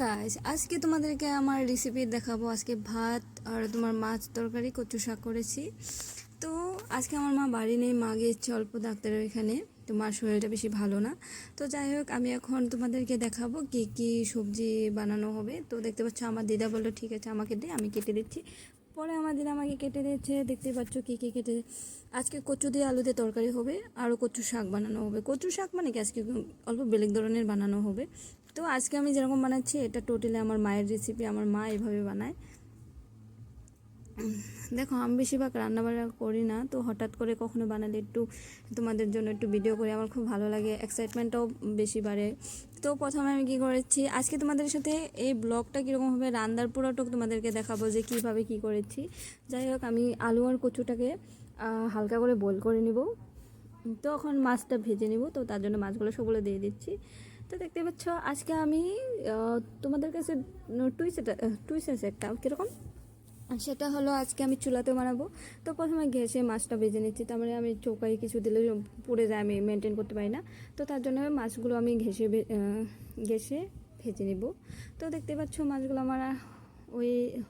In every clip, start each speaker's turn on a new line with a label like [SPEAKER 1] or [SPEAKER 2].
[SPEAKER 1] Guys, আজকে তোমাদেরকে আমার রেসিপি দেখাবো। আজকে ভাত আর তোমার মাছ তরকারি কচু শাক করেছি। তো আজকে আমার মা বাড়ি নেই, মা গিয়েছে অল্প ডাক্তারের এখানে। তো মার শরীরটা বেশি ভালো না। তো যাই হোক, আমি এখন তোমাদেরকে দেখাবো কি কি সবজি বানানো হবে। তো দেখতে পাচ্ছ আমার দিদা বললো ঠিক আছে আমাকে দে, আমি কেটে দিচ্ছি। পরে আমার দিদা আমাকে কেটে দিয়েছে, দেখতে পাচ্ছ কী কী কেটে। আজকে কচু দিয়ে আলু দিয়ে তরকারি হবে, আরও কচু শাক বানানো হবে। কচু শাক মানে কি আজকে অল্প বেলেগ ধরনের বানানো হবে। তো আজকে আমি যেরকম বানাচ্ছি এটা টোটালি আমার মায়ের রেসিপি, আমার মা এভাবে বানায়। দেখো, আমি বেশিরভাগ রান্নাবান্না করি না, তো হঠাৎ করে কখনো বানালে একটু তোমাদের জন্য একটু ভিডিও করি, আমার খুব ভালো লাগে, এক্সাইটমেন্টটাও বেশি বাড়ে। তো প্রথমে আমি কী করেছি, আজকে তোমাদের সাথে এই ব্লগটা কীরকম হবে রান্নার পুরোটুক তোমাদেরকে দেখাবো যে কীভাবে কী করেছি। যাই হোক, আমি আলু আর কচুটাকে হালকা করে বয়েল করে নিব। তো এখন মাছটা ভেজে নিব, তো তার জন্য মাছগুলো সবগুলো দিয়ে দিচ্ছি। তো দেখতে পাচ্ছ আজকে আমি তোমাদের কাছে টুইস আছে একটা কীরকম, সেটা হলো আজকে আমি চুলাতে বানাবো। তো প্রথমে ঘেঁষে মাছটা ভেজে নিচ্ছি, তারপরে আমি চৌকায় কিছু দিলে পুড়ে যায়, আমি মেনটেন করতে পারি না। তো তার জন্য মাছগুলো আমি ঘেঁষে ভেজে নিব। তো দেখতে পাচ্ছ মাছগুলো আমার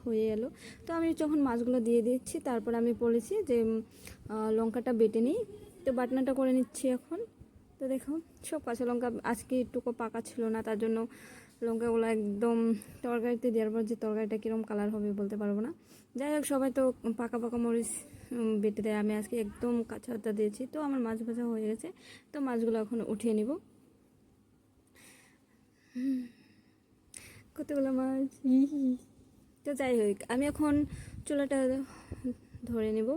[SPEAKER 1] হয়ে এলো। তো আমি যখন মাছগুলো দিয়ে দিচ্ছি, তারপর আমি বলেছি যে লঙ্কাটা বেটে নিই। তো বাটনাটা করে নিচ্ছি এখন। তো দেখো, সব কাঁচা লঙ্কা আজকে একটুকু পাকা ছিল না, তার জন্য লঙ্কাগুলো একদম তরকারিতে দেওয়ার পর যে তরকারিটা কীরকম কালার হবে বলতে পারবো না। যাই হোক, সবাই তো পাকা পাকা মরিচ বেটে দেয়, আমি আজকে একদম কাঁচাটা দিয়েছি। তো আমার মাছ ভাজা হয়ে গেছে, তো মাছগুলো এখন উঠিয়ে নিব। কতগুলো মাছ! তো যাই হোক, আমি এখন চুলাটা ধরে নেব।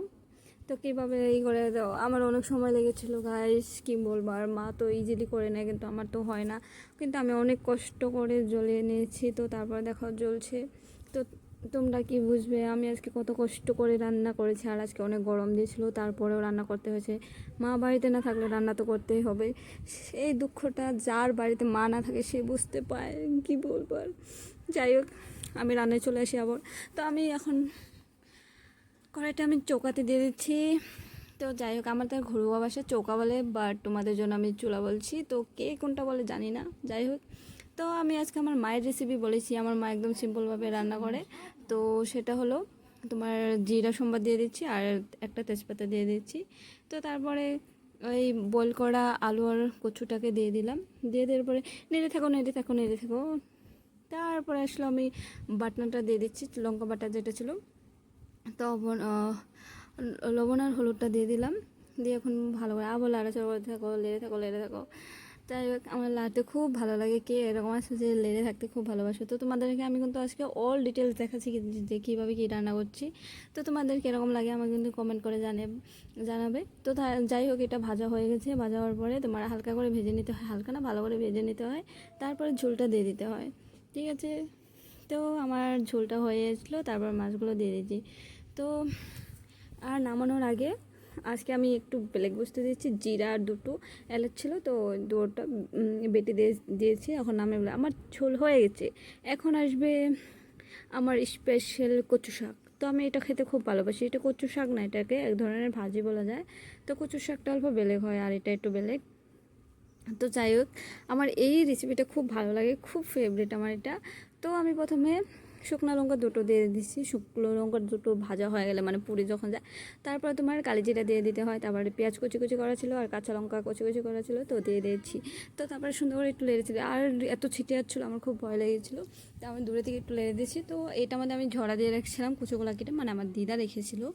[SPEAKER 1] তো কীভাবে এই করে দাও, আমার অনেক সময় লেগেছিলো গাইস, কী বলবো। আর মা তো ইজিলি করে নেয়, কিন্তু আমার তো হয় না। কিন্তু আমি অনেক কষ্ট করে জ্বলিয়ে নিয়েছি, তো তারপরে দেখো জ্বলছে। তো তোমরা কি বুঝবে আমি আজকে কত কষ্ট করে রান্না করেছি। আর আজকে অনেক গরম দিয়েছিলো, তারপরেও রান্না করতে হয়েছে। মা বাড়িতে না থাকলে রান্না তো করতেই হবে। এই দুঃখটা যার বাড়িতে মা না থাকে সে বুঝতে পায়, কী বলবো আর। যাই হোক, আমি রান্নায় চলে আসি আবার। তো আমি এখন কড়াইটা আমি চৌকাতে দিয়ে দিচ্ছি। তো যাই হোক, আমার তো ঘরোয়া ভাষা চৌকা বলে, বাট তোমাদের জন্য আমি চুলা বলছি, তো কে কোনটা বলে জানি না। যাই হোক, তো আমি আজকে আমার মায়ের রেসিপি বলেছি। আমার মা একদম সিম্পলভাবে রান্না করে। তো সেটা হলো তোমার জিরা সম্বাদ দিয়ে দিচ্ছি আর একটা তেজপাতা দিয়ে দিচ্ছি। তো তারপরে ওই বয়েল করা আলু আর কচুটাকে দিয়ে দিলাম। দিয়ে দেওয়ার পরে নেড়ে থাকো নেড়ে থাকো নেড়ে থাকো। তারপরে আসলে আমি বাটনাটা দিয়ে দিচ্ছি, লঙ্কা বাটা যেটা ছিল। তখন লবণ আর হলুদটা দিয়ে দিলাম। দিয়ে এখন ভালো করে আবার লাড়াচাড়া করে থাকো, লেড়ে থাকো লেড়ে থাকো। যাই হোক, আমার লাড়তে খুব ভালো লাগে। কে এরকম আছে যে লেড়ে থাকতে খুব ভালোবাসে। তো তোমাদেরকে আমি কিন্তু আজকে অল ডিটেলস দেখাচ্ছি যে কীভাবে কী রান্না করছি। তো তোমাদের কীরকম লাগে আমাকে কিন্তু কমেন্ট করে জানাবে। তো যাই হোক, এটা ভাজা হয়ে গেছে। ভাজা হওয়ার পরে তোমার হালকা করে ভেজে নিতে হয়, হালকা না ভালো করে ভেজে নিতে হয়। তারপরে ঝোলটা দিয়ে দিতে হয়, ঠিক আছে। তো আমার ঝোলটা হয়ে এসলো, তারপর মাছগুলো দিয়ে দিয়েছি। তো আর নামানোর আগে আজকে আমি একটু বেলেগ বস্তু দিয়েছি, জিরা আর দুটো এলাচ ছিল, তো দুটোটা বেটে দিয়েছি। এখন নামে বলে আমার ঝোল হয়ে গেছে। এখন আসবে আমার স্পেশাল কচু শাক। তো আমি এটা খেতে খুব ভালোবাসি। এটা কচু শাক না, এটাকে এক ধরনের ভাজি বলা যায়। তো কচু শাকটা অল্প বেলেগ হয়, আর এটা একটু বেলেগ। তো যাই হোক, আমার এই রেসিপিটা খুব ভালো লাগে, খুব ফেভারিট আমার এটা। তো আমি প্রথমে শুকনো লঙ্কা দুটো দিয়ে দিচ্ছি। শুকনো লঙ্কা দুটো ভাজা হয়ে গেলে মানে পুরি যখন যায়, তারপরে তোমার কালিজিরা দিয়ে দিতে হয়। তারপরে পেঁয়াজ কুচি কুচি করা ছিল আর কাঁচা লঙ্কা কুচি কুচি করা ছিল, তো দিয়ে দিয়েছি। তো তারপরে সুন্দর করে একটু লেড়েছিল, আর এত ছিটে যাচ্ছিলো, আমার খুব ভয় লেগেছিলো। তো আমি দূরে থেকে একটু লেড়ে দিয়েছি। তো এটা মধ্যে আমি ঝরা দিয়ে রেখেছিলাম কুচোগুলা কেটে, মানে আমার দিদা রেখেছিলো।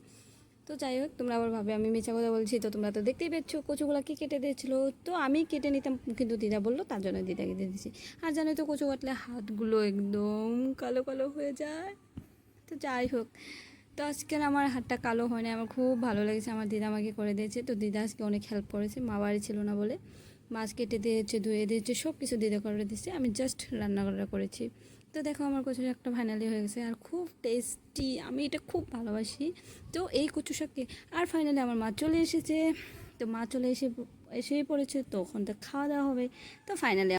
[SPEAKER 1] তো যাই হোক, তোমরা আবার ভাবে আমি মিছা কথা বলছি। তো তোমরা তো দেখতেই পেয়েছো কচুগুলা কি কেটে দিয়েছিলো। তো আমি কেটে নিতাম, কিন্তু দিদা বললো, তার জন্য দিদাকে দিয়ে দিয়েছি। আর জানো তো কচু কাটলে হাতগুলো একদম কালো কালো হয়ে যায়। তো যাই হোক, তো আজকের আমার হাতটা কালো হয়নি, আমার খুব ভালো লেগেছে। আমার দিদা আমাকে করে দিয়েছে। তো দিদা আজকে অনেক হেল্প করেছে, মা বাড়ি ছিল না বলে। মাছ কেটে দিয়েছে, ধুয়ে দিয়েছে, সব কিছু দিদা করে দিয়েছে, আমি জাস্ট রান্না করেছি। তো দেখো, আমার কচু শাকটা ফাইনালি হয়ে গেছে, আর খুব টেস্টি, আমি এটা খুব ভালোবাসি। তো এই কচু শাককে আর ফাইনালি আমার মা চলে এসেছে। তো মা চলে এসেই পড়েছে, তো ওখান থেকে খাওয়া দাওয়া হবে। তো ফাইনালি